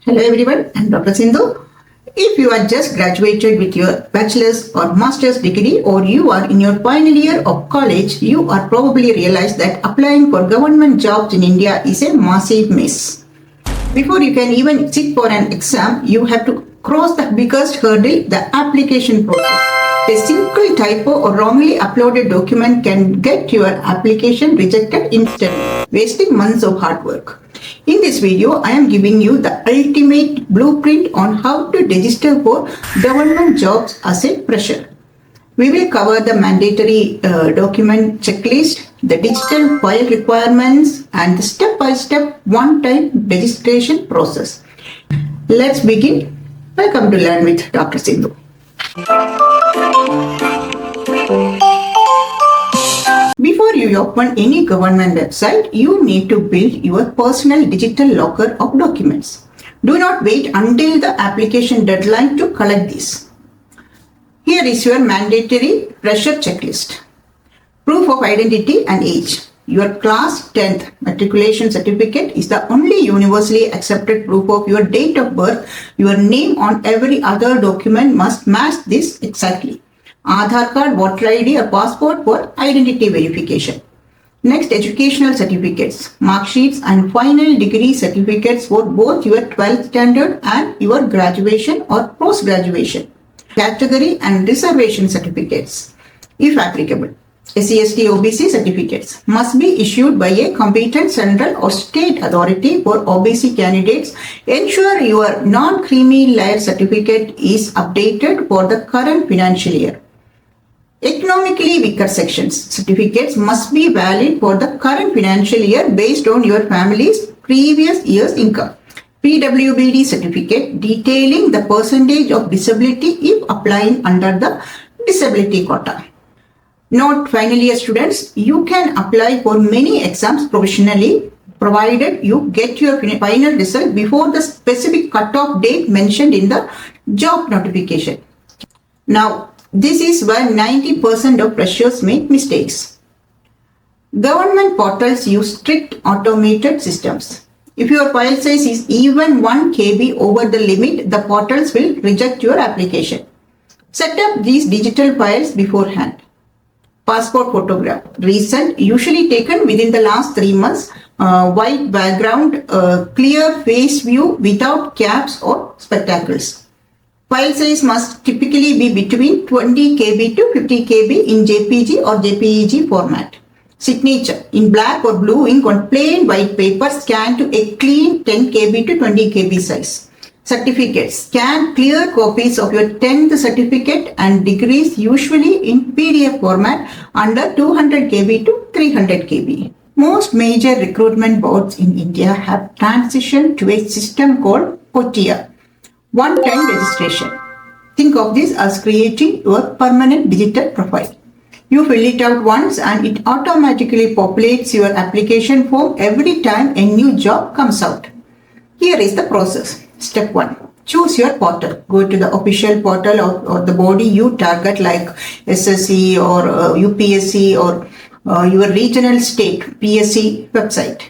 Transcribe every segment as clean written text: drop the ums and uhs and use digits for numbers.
Hello everyone, I'm Dr. Sindhu. If you are just graduated with your bachelor's or master's degree or you are in your final year of college, you are probably realized that applying for government jobs in India is a massive mess. Before you can even sit for an exam, you have to cross the biggest hurdle, the application process. A single typo or wrongly uploaded document can get your application rejected instantly, wasting months of hard work. In this video, I am giving you the ultimate blueprint on how to register for government jobs as a fresher. We will cover the mandatory document checklist, the digital file requirements, and the step-by-step one-time registration process. Let's begin. Welcome to Learn with Dr. Sindhu. Before you open any government website, you need to build your personal digital locker of documents. Do not wait until the application deadline to collect this. Here is your mandatory fresher checklist. Proof of identity and age. Your class 10th matriculation certificate is the only universally accepted proof of your date of birth. Your name on every other document must match this exactly. Aadhaar card, voter ID or passport for identity verification. Next, educational certificates, mark sheets and final degree certificates for both your 12th standard and your graduation or post-graduation. Category and reservation certificates, if applicable. SC/ST OBC certificates must be issued by a competent central or state authority for OBC candidates. Ensure your non-creamy layer certificate is updated for the current financial year. Economically weaker sections certificates must be valid for the current financial year based on your family's previous year's income. PWBD certificate detailing the percentage of disability if applying under the disability quota. Note, final year students, you can apply for many exams professionally provided you get your final result before the specific cutoff date mentioned in the job notification. Now, this is where 90% of freshers make mistakes. Government portals use strict automated systems. If your file size is even 1 KB over the limit, the portals will reject your application. Set up these digital files beforehand. Passport photograph, recent, usually taken within the last 3 months, white background, clear face view without caps or spectacles. File size must typically be between 20 KB to 50 KB in JPG or JPEG format. Signature in black or blue ink on plain white paper scanned to a clean 10 KB to 20 KB size. Certificates, scan clear copies of your 10th certificate and degrees usually in PDF format under 200 KB to 300 KB. Most major recruitment boards in India have transitioned to a system called OTR. One-time registration. Think of this as creating your permanent digital profile. You fill it out once and it automatically populates your application form every time a new job comes out. Here is the process. Step 1. Choose your portal. Go to the official portal or the body you target like SSC or UPSC or your regional state PSC website.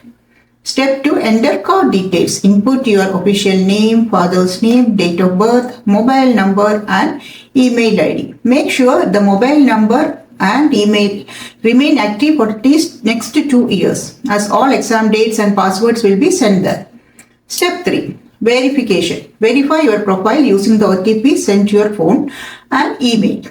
Step 2. Enter card details. Input your official name, father's name, date of birth, mobile number and email ID. Make sure the mobile number and email remain active for at least next 2 years as all exam dates and passwords will be sent there. Step 3. Verification. Verify your profile using the OTP sent to your phone and email.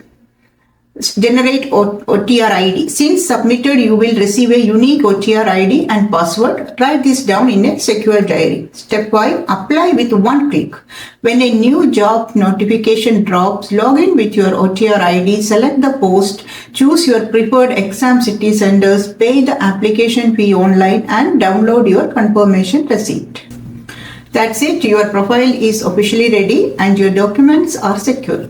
Generate OTR ID. Since submitted, you will receive a unique OTR ID and password. Write this down in a secure diary. Step 5. Apply with one click. When a new job notification drops, log in with your OTR ID, select the post, choose your preferred exam city centers, pay the application fee online and download your confirmation receipt. That's it. Your profile is officially ready and your documents are secure.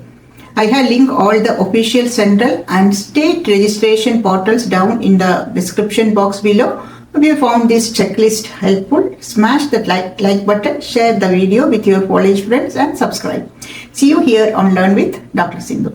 I have linked all the official central and state registration portals down in the description box below. If you found this checklist helpful, smash that like button, share the video with your college friends and subscribe. See you here on Learn with Dr. Sindhu.